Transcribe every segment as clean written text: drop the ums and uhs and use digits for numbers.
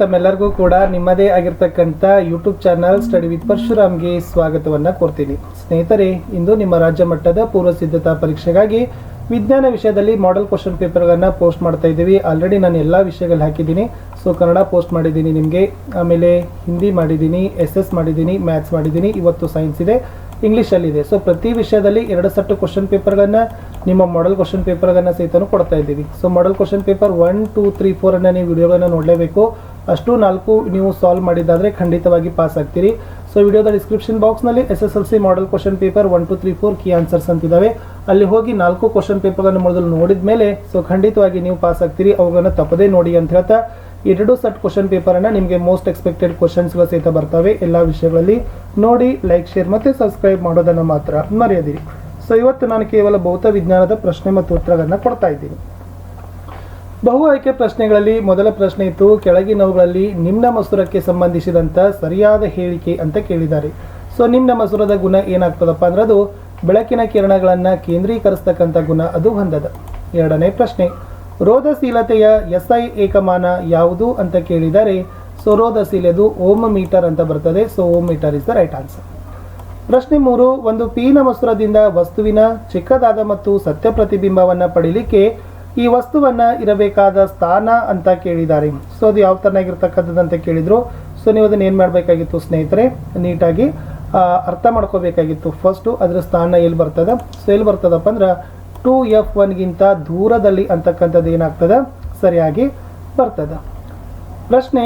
ತಮ್ಮೆಲ್ಲರಿಗೂ ಕೂಡ ನಿಮ್ಮದೇ ಆಗಿರ್ತಕ್ಕಂಥ ಯೂಟ್ಯೂಬ್ ಚಾನಲ್ ಸ್ಟಡಿ ವಿತ್ ಪರಶುರಾಮ್ಗೆ ಸ್ವಾಗತವನ್ನು ಕೋರ್ತೀನಿ. ಸ್ನೇಹಿತರೆ, ಇಂದು ನಿಮ್ಮ ರಾಜ್ಯ ಮಟ್ಟದ ಪೂರ್ವ ಸಿದ್ಧತಾ ಪರೀಕ್ಷೆಗಾಗಿ ವಿಜ್ಞಾನ ವಿಷಯದಲ್ಲಿ ಮಾಡೆಲ್ ಕ್ವಶನ್ ಪೇಪರ್ಗಳನ್ನು ಪೋಸ್ಟ್ ಮಾಡ್ತಾ ಇದ್ದೀವಿ. ಆಲ್ರೆಡಿ ನಾನು ಎಲ್ಲ ವಿಷಯಗಳು ಹಾಕಿದ್ದೀನಿ. ಸೊ ಕನ್ನಡ ಪೋಸ್ಟ್ ಮಾಡಿದ್ದೀನಿ ನಿಮಗೆ, ಆಮೇಲೆ ಹಿಂದಿ ಮಾಡಿದ್ದೀನಿ, SS ಮಾಡಿದ್ದೀನಿ, ಮ್ಯಾಥ್ಸ್ ಮಾಡಿದ್ದೀನಿ, ಇವತ್ತು ಸೈನ್ಸ್ ಇದೆ, ಇಂಗ್ಲೀಷಲ್ಲಿದೆ. ಸೊ ಪ್ರತಿ ವಿಷಯದಲ್ಲಿ 2 ಸೆಟ್ ಕ್ವಶನ್ ಪೇಪರ್ಗಳನ್ನು ನಿಮ್ಮ ಮಾಡೆಲ್ ಕ್ವಶನ್ ಪೇಪರ್ಗಳನ್ನು ಸಹಿತ ಕೊಡ್ತಾ ಇದ್ದೀವಿ. ಸೊ ಮಾಡೆಲ್ ಕ್ವಶನ್ ಪೇಪರ್ 1, 2, 3, 4 ಅನ್ನು ನೀವು ವಿಡಿಯೋಗಳನ್ನು ನೋಡಲೇಬೇಕು. ಅಷ್ಟು 4 ನೀವು ಸಾಲ್ವ್ ಮಾಡಿದ್ದಾದರೆ ಖಂಡಿತವಾಗಿ ಪಾಸ್ ಆಗ್ತೀರಿ. ಸೊ ವಿಡಿಯೋದ ಡಿಸ್ಕ್ರಿಪ್ಷನ್ ಬಾಕ್ಸ್ನಲ್ಲಿ SSLC model question paper 1, 2, 3, 4 key answers ಅಂತಿದ್ದಾವೆ. ಅಲ್ಲಿ ಹೋಗಿ 4 ಕ್ವಶನ್ ಪೇಪರ್ಗಳನ್ನು ಮೊದಲು ನೋಡಿದ ಮೇಲೆ ಸೊ ಖಂಡಿತವಾಗಿ ನೀವು ಪಾಸ್ ಆಗ್ತೀರಿ. ಅವುಗಳನ್ನು ತಪ್ಪದೇ ನೋಡಿ ಅಂತ ಹೇಳ್ತಾ 2 ಸೆಟ್ ಕ್ವಶನ್ ಪೇಪರನ್ನು ನಿಮಗೆ ಮೋಸ್ಟ್ ಎಕ್ಸ್ಪೆಕ್ಟೆಡ್ ಕ್ವಶನ್ಸ್ಗಳು ಸಹಿತ ಬರ್ತವೆ ಎಲ್ಲ ವಿಷಯಗಳಲ್ಲಿ. ನೋಡಿ, ಲೈಕ್, ಶೇರ್ ಮತ್ತು ಸಬ್ಸ್ಕ್ರೈಬ್ ಮಾಡೋದನ್ನು ಮಾತ್ರ ಮರೆಯದಿರಿ. ಸೊ ಇವತ್ತು ನಾನು ಕೇವಲ ಭೌತ ವಿಜ್ಞಾನದ ಪ್ರಶ್ನೆ ಮತ್ತು ಉತ್ತರಗಳನ್ನು ಕೊಡ್ತಾ ಇದ್ದೀನಿ. ಬಹು ಆಯ್ಕೆ ಪ್ರಶ್ನೆಗಳಲ್ಲಿ ಮೊದಲ ಪ್ರಶ್ನೆ ಇತ್ತು, ಕೆಳಗಿನವುಗಳಲ್ಲಿ ನಿಮ್ನ ಮಸೂರಕ್ಕೆ ಸಂಬಂಧಿಸಿದಂಥ ಸರಿಯಾದ ಹೇಳಿಕೆ ಅಂತ ಕೇಳಿದ್ದಾರೆ. ಸೊ ನಿಮ್ನ ಮಸೂರದ ಗುಣ ಏನಾಗ್ತದಪ್ಪ ಅಂದ್ರೆ ಅದು ಬೆಳಕಿನ ಕಿರಣಗಳನ್ನು ಕೇಂದ್ರೀಕರಿಸ್ತಕ್ಕಂಥ ಗುಣ ಅದು ಹೊಂದದ. ಎರಡನೇ ಪ್ರಶ್ನೆ, ರೋಧಶೀಲತೆಯ SI ಏಕಮಾನ ಯಾವುದು ಅಂತ ಕೇಳಿದರೆ ಸೊ ರೋಧಶೀಲೆದು ಓಮ್ ಮೀಟರ್ ಅಂತ ಬರ್ತದೆ. So ohm metre is the right answer. ಪ್ರಶ್ನೆ 3, ಒಂದು ಪೀನ ಮಸೂರದಿಂದ ವಸ್ತುವಿನ ಚಿಕ್ಕದಾದ ಮತ್ತು ಸತ್ಯ ಪ್ರತಿಬಿಂಬವನ್ನು ಪಡೀಲಿಕ್ಕೆ ಈ ವಸ್ತುವನ್ನು ಇರಬೇಕಾದ ಸ್ಥಾನ ಅಂತ ಕೇಳಿದ್ದಾರೆ. ಸೊ ಅದು ಯಾವ ಥರನಾಗಿರ್ತಕ್ಕಂಥದ್ದು ಅಂತ ಕೇಳಿದ್ರು. ಸೊ ನೀವು ಅದನ್ನು ಏನು ಮಾಡಬೇಕಾಗಿತ್ತು ಸ್ನೇಹಿತರೆ, ನೀಟಾಗಿ ಅರ್ಥ ಮಾಡ್ಕೋಬೇಕಾಗಿತ್ತು. ಫಸ್ಟು ಅದರ ಸ್ಥಾನ ಎಲ್ಲಿ ಬರ್ತದೆ. ಸೊ ಎಲ್ಲಿ ಬರ್ತದಪ್ಪ ಅಂದ್ರೆ 2F1ಗಿಂತ ದೂರದಲ್ಲಿ ಅಂತಕ್ಕಂಥದ್ದು ಏನಾಗ್ತದೆ, ಸರಿಯಾಗಿ ಬರ್ತದೆ. ಪ್ರಶ್ನೆ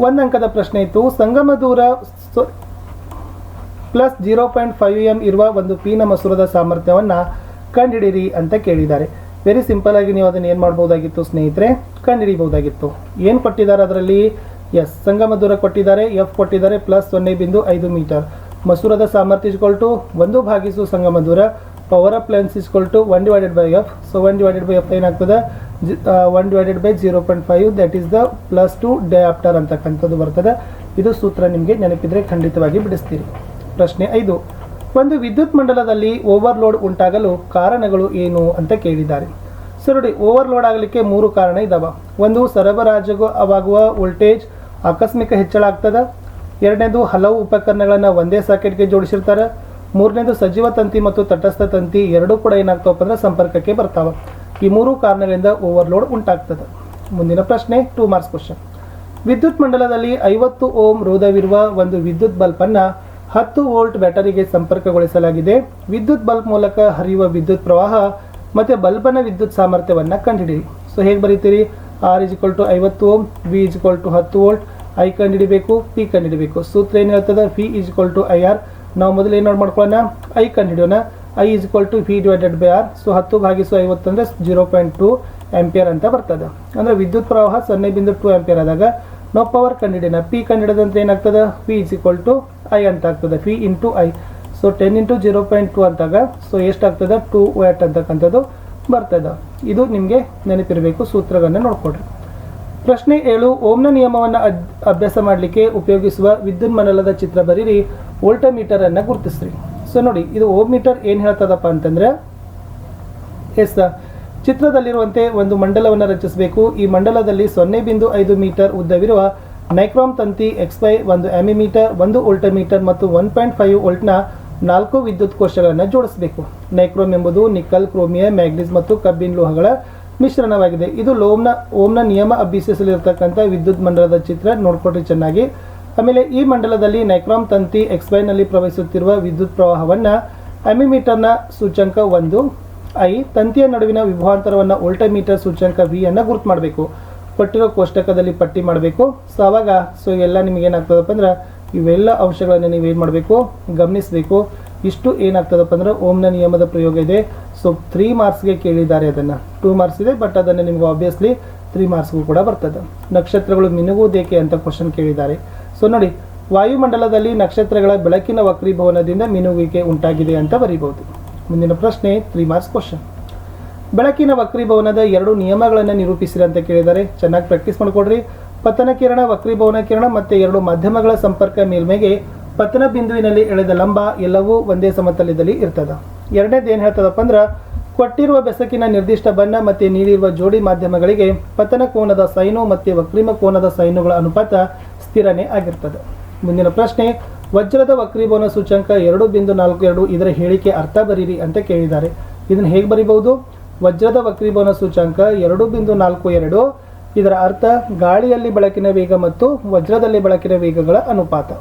1 ಅಂಕದ ಪ್ರಶ್ನೆ ಇತ್ತು, ಸಂಗಮ ದೂರ ಪ್ಲಸ್ 0.5 m ಇರುವ ಒಂದು ಪೀನ ಮಸೂರದ ಸಾಮರ್ಥ್ಯವನ್ನು ಕಂಡುಹಿಡಿಯಿರಿ ಅಂತ ಕೇಳಿದ್ದಾರೆ. ವೆರಿ ಸಿಂಪಲ್ ಆಗಿ ನೀವು ಅದನ್ನು ಏನು ಮಾಡ್ಬೋದಾಗಿತ್ತು ಸ್ನೇಹಿತರೆ, ಕಂಡುಹಿಡಿಬಹುದಾಗಿತ್ತು. ಏನು ಕೊಟ್ಟಿದ್ದಾರೆ ಅದರಲ್ಲಿ, ಎಸ್ ಸಂಗಮ ದೂರ ಕೊಟ್ಟಿದ್ದಾರೆ, F ಕೊಟ್ಟಿದ್ದಾರೆ, ಪ್ಲಸ್ 0.5 ಮೀಟರ್. ಮಸೂರದ ಸಾಮರ್ಥ್ಯ ಇಸ್ಕೊಲ್ಟು 1 ಸಂಗಮ ದೂರ, power of lens is equal to 1/F. So 1/F ಏನಾಗ್ತದೆ, 1/0.5 ದಟ್ ಈಸ್ ದ +2 ಡಯಾಪ್ಟರ್ ಅಂತಕ್ಕಂಥದ್ದು ಬರ್ತದೆ. ಇದು ಸೂತ್ರ ನಿಮಗೆ ನೆನಪಿದ್ರೆ ಖಂಡಿತವಾಗಿ ಬಿಡಿಸ್ತೀರಿ. ಪ್ರಶ್ನೆ 5, ಒಂದು ವಿದ್ಯುತ್ ಮಂಡಲದಲ್ಲಿ ಓವರ್ಲೋಡ್ ಉಂಟಾಗಲು ಕಾರಣಗಳು ಏನು ಅಂತ ಕೇಳಿದ್ದಾರೆ. ಸೊ ನೋಡಿ, ಓವರ್ಲೋಡ್ ಆಗಲಿಕ್ಕೆ 3 ಕಾರಣ ಇದಾವೆ. ಒಂದು, ಸರಬರಾಜುವಾಗುವ ವೋಲ್ಟೇಜ್ ಆಕಸ್ಮಿಕ ಹೆಚ್ಚಳ ಆಗ್ತದೆ. ಎರಡನೇದು, ಹಲವು ಉಪಕರಣಗಳನ್ನು ಒಂದೇ ಸಾಕೆಟ್ಗೆ ಜೋಡಿಸಿರ್ತಾರೆ. ಮೂರನೇದು, ಸಜೀವ ತಂತಿ ಮತ್ತು ತಟಸ್ಥ ತಂತಿ ಎರಡೂ ಕೂಡ ಏನಾಗ್ತಾವಪ್ಪ ಅಂದ್ರೆ ಸಂಪರ್ಕಕ್ಕೆ ಬರ್ತಾವೆ. ಈ 3 ಕಾರಣಗಳಿಂದ ಓವರ್ಲೋಡ್ ಉಂಟಾಗ್ತದೆ. ಮುಂದಿನ ಪ್ರಶ್ನೆ 2 ಮಾರ್ಕ್ಸ್ ಕ್ವಶನ್. ವಿದ್ಯುತ್ ಮಂಡಲದಲ್ಲಿ 50 ಓಮ್ ರೋಧವಿರುವ ಒಂದು ವಿದ್ಯುತ್ ಬಲ್ಬನ್ನು 10 ವೋಲ್ಟ್ ಬ್ಯಾಟರಿಗೆ ಸಂಪರ್ಕಗೊಳಿಸಲಾಗಿದೆ. ವಿದ್ಯುತ್ ಬಲ್ಬ್ ಮೂಲಕ ಹರಿಯುವ ವಿದ್ಯುತ್ ಪ್ರವಾಹ ಮತ್ತು ಬಲ್ಬನ ವಿದ್ಯುತ್ ಸಾಮರ್ಥ್ಯವನ್ನು ಕಂಡುಹಿಡಿಯಿರಿ. ಸೊ ಹೇಗೆ ಬರೀತೀರಿ, R = 50 ohm, V = 10 volt, I ಕಂಡುಹಿಡಿಬೇಕು, P ಕಂಡುಹಿಡಿಬೇಕು. ಸೂತ್ರ ಏನು ಹೇಳ್ತದೆ, V = IR. ನಾವು ಮೊದಲು ಏನು ಮಾಡ್ಕೊಳ್ಳೋಣ, I ಕಂಡುಹಿಡಿಯೋಣ. I = V/R. ಸೊ 10/50 ಅಂದರೆ 0.2 ಆಂಪಿಯರ್ ಅಂತ ಬರ್ತದೆ. ಅಂದರೆ ವಿದ್ಯುತ್ ಪ್ರವಾಹ 0.2 ಆಂಪಿಯರ್ ಆದಾಗ ನಾವು ಪವರ್ ಕಂಡುಹಿಡಿಯೋಣ. P ಕಂಡುಹಿಡಿದಂತೆ ಏನಾಗ್ತದೆ, P = I ಅಂತ ಆಗ್ತದೆ, P × I. ಸೊ 10 × 0.2 ಅಂತಾಗ ಸೊ ಎಷ್ಟಾಗ್ತದೆ, 2 ವ್ಯಾಟ್ ಅಂತಕ್ಕಂಥದ್ದು ಬರ್ತದೆ. ಇದು ನಿಮಗೆ ನೆನಪಿರಬೇಕು, ಸೂತ್ರಗಳನ್ನು ನೋಡ್ಕೊಡ್ರಿ. ಪ್ರಶ್ನೆ 7, ಓಮ್ನ ನಿಯಮವನ್ನು ಅಭ್ಯಾಸ ಮಾಡಲಿಕ್ಕೆ ಉಪಯೋಗಿಸುವ ವಿದ್ಯುತ್ ಮಂಡಲದ ಚಿತ್ರ ಬರೀರಿ, ವೋಲ್ಟಮೀಟರ್ ಅನ್ನು ಗುರುತಿಸ್ರಿ. ಸೊ ನೋಡಿ, ಇದು ಓಮ್ ಮೀಟರ್ ಏನು ಹೇಳ್ತದಪ್ಪ ಅಂತಂದ್ರೆ, ಚಿತ್ರದಲ್ಲಿರುವಂತೆ ಒಂದು ಮಂಡಲವನ್ನು ರಚಿಸಬೇಕು. ಈ ಮಂಡಲದಲ್ಲಿ 0.5 ಮೀಟರ್ ಉದ್ದವಿರುವ ನೈಕ್ರೋಮ್ ತಂತಿ XY 1 ಆಮಿಮೀಟರ್, 1 ವೋಲ್ಟಮೀಟರ್ ಮತ್ತು 1.5 ವೋಲ್ಟ್ನ 4 ವಿದ್ಯುತ್ ಕೋಶಗಳನ್ನು ಜೋಡಿಸಬೇಕು. ನೈಕ್ರೋಮ್ ಎಂಬುದು ನಿಕ್ಕಲ್, ಕ್ರೋಮಿಯಂ, ಮ್ಯಾಗ್ನೀಸ್ ಮತ್ತು ಕಬ್ಬಿಣ ಲೋಹಗಳ ಮಿಶ್ರಣವಾಗಿದೆ. ಇದು ಓಮ್ನ ನಿಯಮ ಅಭ್ಯಸಿಸಲಿರ್ತಕ್ಕಂಥ ವಿದ್ಯುತ್ ಮಂಡಲದ ಚಿತ್ರ, ನೋಡ್ಕೊಟ್ರಿ ಚೆನ್ನಾಗಿ. ಆಮೇಲೆ ಈ ಮಂಡಲದಲ್ಲಿ ನೈಕ್ರೋಮ್ ತಂತಿ XYನಲ್ಲಿ ಪ್ರವಹಿಸುತ್ತಿರುವ ವಿದ್ಯುತ್ ಪ್ರವಾಹವನ್ನು ಆಮಿಮೀಟರ್ನ ಸೂಚ್ಯಂಕ 1 I, ತಂತಿಯ ನಡುವಿನ ವಿಭವಾಂತರವನ್ನು ವೋಲ್ಟಮೀಟರ್ ಸೂಚ್ಯಂಕ V ಅನ್ನು ಗುರುತು ಮಾಡಬೇಕು. ಕೊಟ್ಟಿರೋ ಕೋಷ್ಟಕದಲ್ಲಿ ಪಟ್ಟಿ ಮಾಡಬೇಕು. ಸೊ ಆವಾಗ ಸೊ ಎಲ್ಲ ನಿಮಗೆ ಏನಾಗ್ತದಪ್ಪ ಅಂದ್ರೆ ಇವೆಲ್ಲ ಅಂಶಗಳನ್ನು ನೀವು ಏನು ಮಾಡಬೇಕು, ಗಮನಿಸಬೇಕು. ಇಷ್ಟು ಏನಾಗ್ತದಪ್ಪ ಅಂದ್ರೆ ಓಮ್ನ ನಿಯಮದ ಪ್ರಯೋಗ ಇದೆ. ಸೊ 3 ಮಾರ್ಕ್ಸ್ಗೆ ಕೇಳಿದ್ದಾರೆ. ಅದನ್ನು 2 ಮಾರ್ಕ್ಸ್ ಇದೆ, ಬಟ್ ಅದನ್ನು ನಿಮ್ಗೆ ಆಬ್ವಿಯಸ್ಲಿ 3 ಮಾರ್ಕ್ಸ್ಗೂ ಕೂಡ ಬರ್ತದೆ. ನಕ್ಷತ್ರಗಳು ಮಿನುಗುವುದೇಕೆ ಅಂತ ಕ್ವಶನ್ ಕೇಳಿದ್ದಾರೆ. ಸೊ ನೋಡಿ, ವಾಯುಮಂಡಲದಲ್ಲಿ ನಕ್ಷತ್ರಗಳ ಬೆಳಕಿನ ವಕ್ರೀಭವನದಿಂದ ಮಿನುಗುವಿಕೆ ಉಂಟಾಗಿದೆ ಅಂತ ಬರೀಬಹುದು. ಮುಂದಿನ ಪ್ರಶ್ನೆ 3 ಮಾರ್ಕ್ಸ್ ಕ್ವಶನ್. ಬೆಳಕಿನ ವಕ್ರೀಭವನದ 2 ನಿಯಮಗಳನ್ನು ನಿರೂಪಿಸಿರಿ ಅಂತ ಕೇಳಿದ್ದಾರೆ. ಚೆನ್ನಾಗಿ ಪ್ರಾಕ್ಟೀಸ್ ಮಾಡಿಕೊಡ್ರಿ. ಪತನ ಕಿರಣ, ವಕ್ರೀಭವನ ಕಿರಣ ಮತ್ತು 2 ಮಾಧ್ಯಮಗಳ ಸಂಪರ್ಕ ಮೇಲ್ಮೆಗೆ ಪತನ ಬಿಂದುವಿನಲ್ಲಿ ಎಳೆದ ಲಂಬ ಎಲ್ಲವೂ ಒಂದೇ ಸಮತಲದಲ್ಲಿ ಇರ್ತದೆ. ಎರಡನೇದು ಏನು ಹೇಳ್ತದಪ್ಪ ಅಂದ್ರೆ ಕೊಟ್ಟಿರುವ ಬೆಸಕಿನ ನಿರ್ದಿಷ್ಟ ಬಣ್ಣ ಮತ್ತು ನೀಡಿರುವ ಜೋಡಿ ಮಾಧ್ಯಮಗಳಿಗೆ ಪತನ ಕೋನದ ಸೈನು ಮತ್ತು ವಕ್ರೀಮ ಕೋನದ ಸೈನುಗಳ ಅನುಪಾತ ಸ್ಥಿರನೇ ಆಗಿರ್ತದೆ. ಮುಂದಿನ ಪ್ರಶ್ನೆ, ವಜ್ರದ ವಕ್ರೀಭವನ ಸೂಚ್ಯಂಕ 2.42 ಇದರ ಹೇಳಿಕೆ ಅರ್ಥ ಬರೀರಿ ಅಂತ ಕೇಳಿದ್ದಾರೆ. ಇದನ್ನು ಹೇಗೆ ಬರೀಬಹುದು? ವಜ್ರದ ವಕ್ರೀಭವನ ಸೂಚ್ಯಂಕ 2.42 ಇದರ ಅರ್ಥ ಗಾಳಿಯಲ್ಲಿ ಬೆಳಕಿನ ವೇಗ ಮತ್ತು ವಜ್ರದಲ್ಲಿ ಬೆಳಕಿನ ವೇಗಗಳ ಅನುಪಾತ.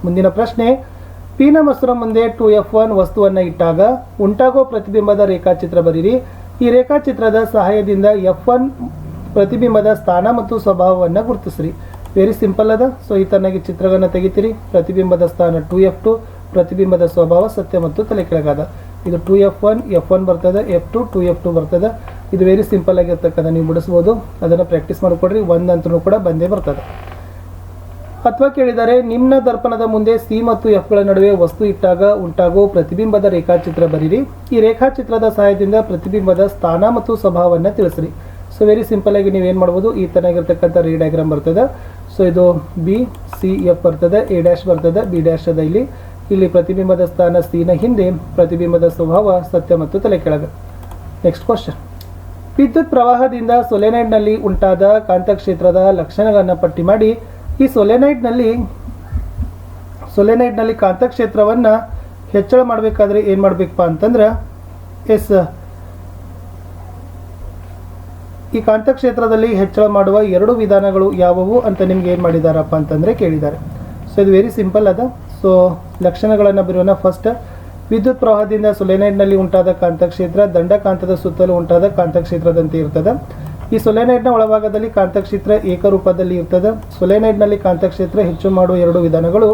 ಮುಂದಿನ ಪ್ರಶ್ನೆ, ಪಿನ ಮಸೂರ ಮುಂದೆ 2F1 ವಸ್ತುವನ್ನು ಇಟ್ಟಾಗ ಉಂಟಾಗೋ ಪ್ರತಿಬಿಂಬದ ರೇಖಾಚಿತ್ರ ಬರೀರಿ. ಈ ರೇಖಾಚಿತ್ರದ ಸಹಾಯದಿಂದ F1 ಪ್ರತಿಬಿಂಬದ ಸ್ಥಾನ ಮತ್ತು ಸ್ವಭಾವವನ್ನು ಗುರುತಿಸ್ರಿ. ವೆರಿ ಸಿಂಪಲ್ ಅದ. ಸೊ ಈ ತರನಾಗಿ ಚಿತ್ರಗಳನ್ನು ತೆಗಿತೀರಿ. ಪ್ರತಿಬಿಂಬದ ಸ್ಥಾನ 2F2, ಪ್ರತಿಬಿಂಬದ ಸ್ವಭಾವ ಸತ್ಯ ಮತ್ತು ತಲೆ ಕೆಳಗಾದ. ಇದು 2F1 F1 ಬರ್ತದೆ, F2 2F2 ಬರ್ತದೆ. ಇದು ವೆರಿ ಸಿಂಪಲ್ ಆಗಿರ್ತಕ್ಕಂಥ ನೀವು ಬಿಡಿಸ್ಬೋದು. ಅದನ್ನು ಪ್ರಾಕ್ಟೀಸ್ ಮಾಡಿಕೊಡ್ರಿ. ಒಂದಂತೂ ಕೂಡ ಬಂದೇ ಬರ್ತದೆ. ಅಥವಾ ಕೇಳಿದರೆ ನಿಮ್ನ ದರ್ಪಣದ ಮುಂದೆ ಸಿ ಮತ್ತು ಎಫ್ಗಳ ನಡುವೆ ವಸ್ತು ಇಟ್ಟಾಗ ಉಂಟಾಗೋ ಪ್ರತಿಬಿಂಬದ ರೇಖಾಚಿತ್ರ ಬರೀರಿ. ಈ ರೇಖಾಚಿತ್ರದ ಸಹಾಯದಿಂದ ಪ್ರತಿಬಿಂಬದ ಸ್ಥಾನ ಮತ್ತು ಸ್ವಭಾವವನ್ನು ತಿಳಿಸ್ರಿ. ಸೊ ವೆರಿ ಸಿಂಪಲ್ ಆಗಿ ನೀವೇನು ಮಾಡ್ಬೋದು, ಈ ತರನಾಗಿರ್ತಕ್ಕಂಥ ರೇ ಡಯಾಗ್ರಾಮ್ ಬರ್ತದೆ. ಸೊ ಇದು ಬಿ ಸಿ ಎಫ್ ಬರ್ತದೆ, ಎ ಡ್ಯಾಶ್ ಬರ್ತದೆ, ಬಿ ಡ್ಯಾಶ್ ಅದ. ಇಲ್ಲಿ ಪ್ರತಿಬಿಂಬದ ಸ್ಥಾನ ಸಿನ ಹಿಂದೆ, ಪ್ರತಿಬಿಂಬದ ಸ್ವಭಾವ ಸತ್ಯ ಮತ್ತು ತಲೆ ಕೆಳಗೆ. ನೆಕ್ಸ್ಟ್ ಕ್ವಶನ್, ವಿದ್ಯುತ್ ಪ್ರವಾಹದಿಂದ ಸೊಲೆನೈಡ್ನಲ್ಲಿ ಉಂಟಾದ ಕಾಂತಕ್ಷೇತ್ರದ ಲಕ್ಷಣಗಳನ್ನು ಪಟ್ಟಿ ಮಾಡಿ. ಈ ಸೊಲೆನೈಡ್ನಲ್ಲಿ ಕಾಂತಕ್ಷೇತ್ರವನ್ನು ಹೆಚ್ಚಳ ಮಾಡಬೇಕಾದ್ರೆ ಏನು ಮಾಡಬೇಕಪ್ಪ ಅಂತಂದ್ರೆ ಈ ಕಾಂತಕ್ಷೇತ್ರದಲ್ಲಿ ಹೆಚ್ಚಳ ಮಾಡುವ 2 ವಿಧಾನಗಳು ಯಾವುವು ಅಂತ ನಿಮ್ಗೆ ಏನು ಮಾಡಿದಾರಪ್ಪ ಅಂತಂದರೆ ಕೇಳಿದ್ದಾರೆ. ಸೊ ಇದು ವೆರಿ ಸಿಂಪಲ್ ಅದ. ಸೊ ಲಕ್ಷಣಗಳನ್ನು ಬರೆಯೋಣ. ಫಸ್ಟ್, ವಿದ್ಯುತ್ ಪ್ರವಾಹದಿಂದ ಸೊಲೆನೈಡ್ನಲ್ಲಿ ಉಂಟಾದ ಕಾಂತಕ್ಷೇತ್ರ ದಂಡಕಾಂತದ ಸುತ್ತಲೂ ಉಂಟಾದ ಕಾಂತಕ್ಷೇತ್ರದಂತೆ ಇರ್ತದೆ. ಈ ಸೊಲೆನೈಡ್ನ ಒಳಭಾಗದಲ್ಲಿ ಕಾಂತಕ್ಷೇತ್ರ ಏಕರೂಪದಲ್ಲಿ ಇರ್ತದೆ. ಸೊಲೆನೈಡ್ನಲ್ಲಿ ಕಾಂತಕ್ಷೇತ್ರ ಹೆಚ್ಚು ಮಾಡುವ 2 ವಿಧಾನಗಳು: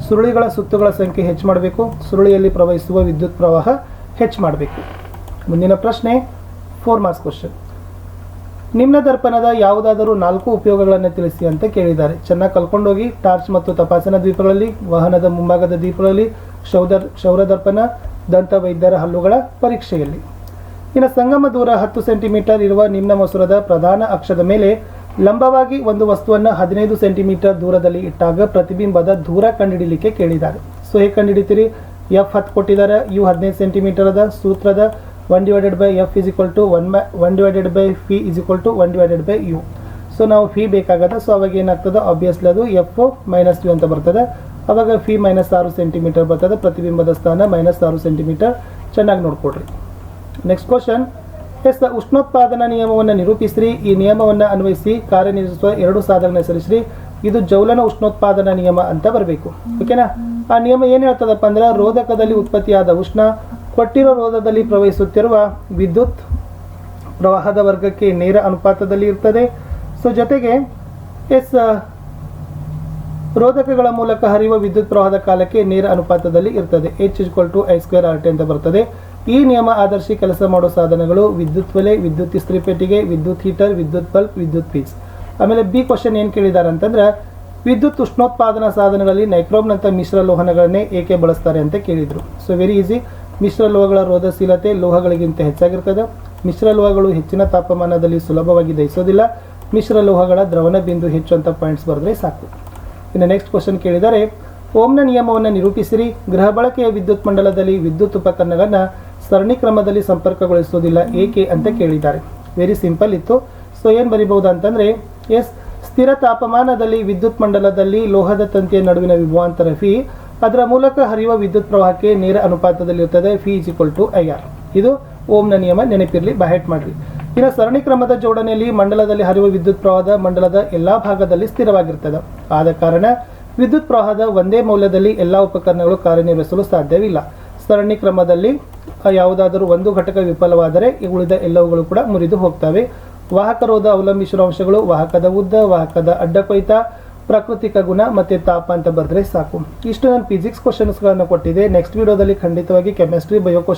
ಸುರುಳಿಗಳ ಸುತ್ತುಗಳ ಸಂಖ್ಯೆ ಹೆಚ್ಚು ಮಾಡಬೇಕು, ಸುರುಳಿಯಲ್ಲಿ ಪ್ರವಹಿಸುವ ವಿದ್ಯುತ್ ಪ್ರವಾಹ ಹೆಚ್ಚು ಮಾಡಬೇಕು. ಮುಂದಿನ ಪ್ರಶ್ನೆ 4 ಮಾರ್ಕ್ಸ್ ಕ್ವಶನ್. ನಿಮ್ನ ದರ್ಪಣದ ಯಾವುದಾದರೂ 4 ಉಪಯೋಗಗಳನ್ನು ತಿಳಿಸಿ ಅಂತ ಕೇಳಿದ್ದಾರೆ. ಚೆನ್ನಾಗಿ ಕಲ್ಕೊಂಡೋಗಿ. ಟಾರ್ಚ್ ಮತ್ತು ತಪಾಸಣಾ ದೀಪಗಳಲ್ಲಿ, ವಾಹನದ ಮುಂಭಾಗದ ದೀಪಗಳಲ್ಲಿ, ಕ್ಷೌರದರ್ಪಣ, ದಂತ ವೈದ್ಯರ ಹಲ್ಲುಗಳ ಪರೀಕ್ಷೆಯಲ್ಲಿ. ಇನ್ನು ಸಂಗಮ ದೂರ 10 ಸೆಂಟಿಮೀಟರ್ ಇರುವ ನಿಮ್ನ ಮಸೂರದ ಪ್ರಧಾನ ಅಕ್ಷದ ಮೇಲೆ ಲಂಬವಾಗಿ ಒಂದು ವಸ್ತುವನ್ನು 15 ಸೆಂಟಿಮೀಟರ್ ದೂರದಲ್ಲಿ ಇಟ್ಟಾಗ ಪ್ರತಿಬಿಂಬದ ದೂರ ಕಂಡುಹಿಡಿಯಲಿಕ್ಕೆ ಕೇಳಿದ್ದಾರೆ. ಸೊ ಹೇಗೆ ಕಂಡುಹಿಡಿತೀರಿ? F10 ಕೊಟ್ಟಿದ್ದಾರೆ, U 15 ಸೆಂಟಿಮೀಟರ್ ಅದ. ಸೂತ್ರದ 1/F = 1/P = 1/U. ಸೊ ನಾವು ಫಿ ಬೇಕಾಗದ. ಸೊ ಅವಾಗ ಏನಾಗ್ತದೆ, ಆಬ್ವಿಯಸ್ಲಿ ಅದು F - U ಅಂತ ಬರ್ತದೆ. ಅವಾಗ ಫಿ -6 ಸೆಂಟಿಮೀಟರ್ ಬರ್ತದೆ. ಪ್ರತಿಬಿಂಬದ ಸ್ಥಾನ -6 ಸೆಂಟಿಮೀಟರ್. ಚೆನ್ನಾಗಿ ನೋಡ್ಕೊಡ್ರಿ. ನೆಕ್ಸ್ಟ್ ಕ್ವಶನ್, ಉಷ್ಣೋತ್ಪಾದನಾ ನಿಯಮವನ್ನು ನಿರೂಪಿಸ್ರಿ. ಈ ನಿಯಮವನ್ನು ಅನ್ವಯಿಸಿ ಕಾರ್ಯನಿರ್ವಹಿಸುವ 2 ಸಾಧನಗಳನ್ನು ಹೆಸರಿಸ್ರಿ. ಇದು ಜೌಲನ ಉಷ್ಣೋತ್ಪಾದನಾ ನಿಯಮ ಅಂತ ಬರಬೇಕು. ಓಕೆನಾ? ಆ ನಿಯಮ ಏನು ಹೇಳ್ತದಪ್ಪ ಅಂದ್ರೆ, ರೋಧಕದಲ್ಲಿ ಉತ್ಪತ್ತಿಯಾದ ಉಷ್ಣ ಕೊಟ್ಟಿರೋ ರೋಧದಲ್ಲಿ ಪ್ರವಹಿಸುತ್ತಿರುವ ವಿದ್ಯುತ್ ಪ್ರವಾಹದ ವರ್ಗಕ್ಕೆ ನೇರ ಅನುಪಾತದಲ್ಲಿ ಇರ್ತದೆ. ಸೊ ಜೊತೆಗೆ ರೋಧಕಗಳ ಮೂಲಕ ಹರಿಯುವ ವಿದ್ಯುತ್ ಪ್ರವಾಹದ ಕಾಲಕ್ಕೆ ನೇರ ಅನುಪಾತದಲ್ಲಿ ಇರ್ತದೆ. H = I2RT ಅಂತ ಬರ್ತದೆ. ಈ ನಿಯಮ ಆಧರಿಸಿ ಕೆಲಸ ಮಾಡೋ ಸಾಧನಗಳು ವಿದ್ಯುತ್ ಒಲೆ, ವಿದ್ಯುತ್ ಇಸ್ತ್ರಿ ಪೆಟ್ಟಿಗೆ, ವಿದ್ಯುತ್ ಹೀಟರ್, ವಿದ್ಯುತ್ ಬಲ್ಬ್, ವಿದ್ಯುತ್ ಫೀಸ್. ಆಮೇಲೆ ಬಿ ಕ್ವಶನ್ ಏನು ಕೇಳಿದ್ದಾರೆ ಅಂತಂದ್ರೆ, ವಿದ್ಯುತ್ ಉಷ್ಣೋತ್ಪಾದನಾ ಸಾಧನಗಳಲ್ಲಿ ನೈಕ್ರೋಮ್ನಂಥ ಮಿಶ್ರ ಲೋಹಗಳನ್ನೇ ಏಕೆ ಬಳಸ್ತಾರೆ ಅಂತ ಕೇಳಿದರು. So very easy. ಮಿಶ್ರ ಲೋಹಗಳ ರೋಧಶೀಲತೆ ಲೋಹಗಳಿಗಿಂತ ಹೆಚ್ಚಾಗಿರ್ತದೆ. ಮಿಶ್ರ ಲೋಹಗಳು ಹೆಚ್ಚಿನ ತಾಪಮಾನದಲ್ಲಿ ಸುಲಭವಾಗಿ ದಹಿಸೋದಿಲ್ಲ. ಮಿಶ್ರ ಲೋಹಗಳ ದ್ರವಣ ಬಿಂದು ಹೆಚ್ಚು ಅಂತ ಪಾಯಿಂಟ್ಸ್ ಬರೆದ್ರೆ ಸಾಕು. ಇನ್ನು ನೆಕ್ಸ್ಟ್ ಕ್ವಶನ್ ಕೇಳಿದರೆ, ಓಮ್ನ ನಿಯಮವನ್ನು ನಿರೂಪಿಸಿರಿ. ಗೃಹ ಬಳಕೆಯ ವಿದ್ಯುತ್ ಮಂಡಲದಲ್ಲಿ ವಿದ್ಯುತ್ ಉಪಕರಣಗಳನ್ನು ಸರಣಿ ಕ್ರಮದಲ್ಲಿ ಸಂಪರ್ಕಗೊಳಿಸುವುದಿಲ್ಲ ಏಕೆ ಅಂತ ಕೇಳಿದ್ದಾರೆ. ವೆರಿ ಸಿಂಪಲ್ ಇತ್ತು. ಸೊ ಏನು ಬರಿಬಹುದು ಅಂತಂದರೆ, ಸ್ಥಿರ ತಾಪಮಾನದಲ್ಲಿ ವಿದ್ಯುತ್ ಮಂಡಲದಲ್ಲಿ ಲೋಹದ ತಂತಿಯ ನಡುವಿನ ವಿಭವಾಂತರ ಫಿ ಅದರ ಮೂಲಕ ಹರಿಯುವ ವಿದ್ಯುತ್ ಪ್ರವಾಹಕ್ಕೆ ನೇರ ಅನುಪಾತದಲ್ಲಿರುತ್ತದೆ. ಫಿ = IR. ಇದು ಓಮ್ನ ನಿಯಮ. ನೆನಪಿರಲಿ, ಬಹೆಟ್ ಮಾಡಿರಿ. ಇನ್ನು ಸರಣಿ ಕ್ರಮದ ಜೋಡಣೆಯಲ್ಲಿ ಮಂಡಲದಲ್ಲಿ ಹರಿಯುವ ವಿದ್ಯುತ್ ಪ್ರವಾಹದ ಮಂಡಲದ ಎಲ್ಲ ಭಾಗದಲ್ಲಿ ಸ್ಥಿರವಾಗಿರ್ತದೆ. ಆದ ಕಾರಣ ವಿದ್ಯುತ್ ಪ್ರವಾಹದ ಒಂದೇ ಮೌಲ್ಯದಲ್ಲಿ ಎಲ್ಲ ಉಪಕರಣಗಳು ಕಾರ್ಯನಿರ್ವಹಿಸಲು ಸಾಧ್ಯವಿಲ್ಲ. ಸರಣಿ ಕ್ರಮದಲ್ಲಿ ಯಾವುದಾದರೂ ಒಂದು ಘಟಕ ವಿಫಲವಾದರೆ ಉಳಿದ ಎಲ್ಲವುಗಳು ಕೂಡ ಮುರಿದು ಹೋಗ್ತವೆ. ವಾಹಕ ರೋಧ ಅವಲಂಬಿಸಿರುವ ಅಂಶಗಳು ವಾಹಕದ ಉದ್ದ, ವಾಹಕದ ಅಡ್ಡಕೊಯ್ತ, ಪ್ರಾಕೃತಿಕ ಗುಣ ಮತ್ತು ತಾಪ ಅಂತ ಬರೆದ್ರೆ ಸಾಕು. ಇಷ್ಟು ನಾನು ಫಿಸಿಕ್ಸ್ ಕ್ವಶನ್ಸ್ಗಳನ್ನು ಕೊಟ್ಟಿದ್ದೆ. ನೆಕ್ಸ್ಟ್ ವಿಡಿಯೋದಲ್ಲಿ ಖಂಡಿತವಾಗಿ ಕೆಮಿಸ್ಟ್ರಿ, ಬಯೋ ಕ್ವಶನ್